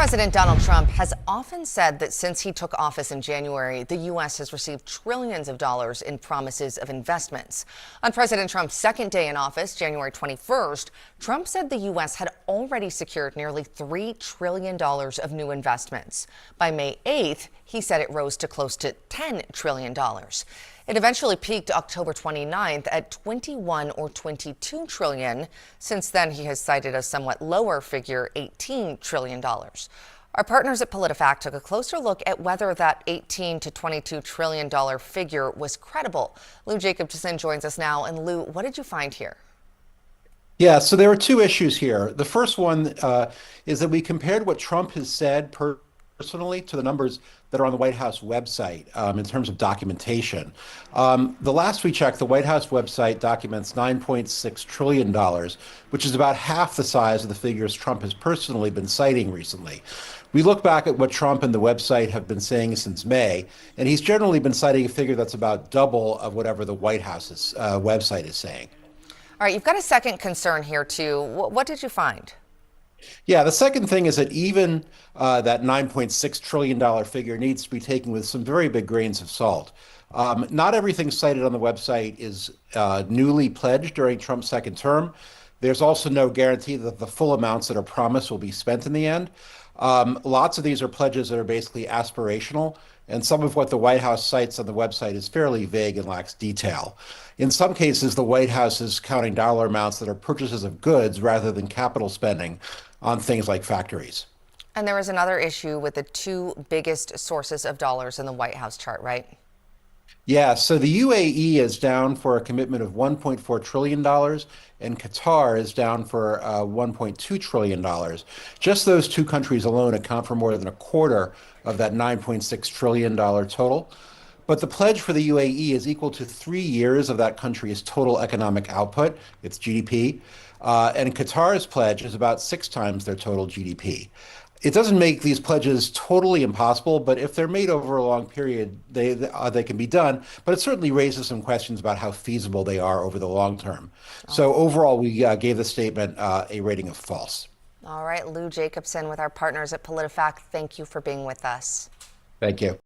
President Donald Trump has often said that since he took office in January, the U.S. has received trillions of dollars in promises of investments. On President Trump's second day in office, January 21st, Trump said the U.S. had already secured nearly $3 trillion of new investments. By May 8th, he said it rose to close to $10 trillion. It eventually peaked October 29th at 21 or 22 trillion. Since then, he has cited a somewhat lower figure, $18 trillion. Our partners at PolitiFact took a closer look at whether that $18 to $22 trillion figure was credible. Lou Jacobson joins us now. And Lou, what did you find here? Yeah, so there were two issues here. The first one is that we compared what Trump has said personally to the numbers that are on the White House website in terms of documentation. The last we checked, the White House website documents $9.6 trillion, which is about half the size of the figures Trump has personally been citing recently. We look back at what Trump and the website have been saying since May, and he's generally been citing a figure that's about double of whatever the White House's website is saying. All right, you've got a second concern here, too. What did you find? Yeah, the second thing is that even that $9.6 trillion figure needs to be taken with some very big grains of salt. Not everything cited on the website is newly pledged during Trump's second term. There's also no guarantee that the full amounts that are promised will be spent in the end. Lots of these are pledges that are basically aspirational, and some of what the White House cites on the website is fairly vague and lacks detail. In some cases, the White House is counting dollar amounts that are purchases of goods rather than capital spending on things like factories. And there was another issue with the two biggest sources of dollars in the White House chart, right? Yeah, so the UAE is down for a commitment of $1.4 trillion, and Qatar is down for $1.2 trillion. Just those two countries alone account for more than a quarter of that $9.6 trillion total. But the pledge for the UAE is equal to 3 years of that country's total economic output, its GDP. And Qatar's pledge is about 6 times their total GDP. It doesn't make these pledges totally impossible, but if they're made over a long period, they can be done. But it certainly raises some questions about how feasible they are over the long term. So overall, we gave the statement a rating of false. All right, Lou Jacobson with our partners at PolitiFact. Thank you for being with us. Thank you.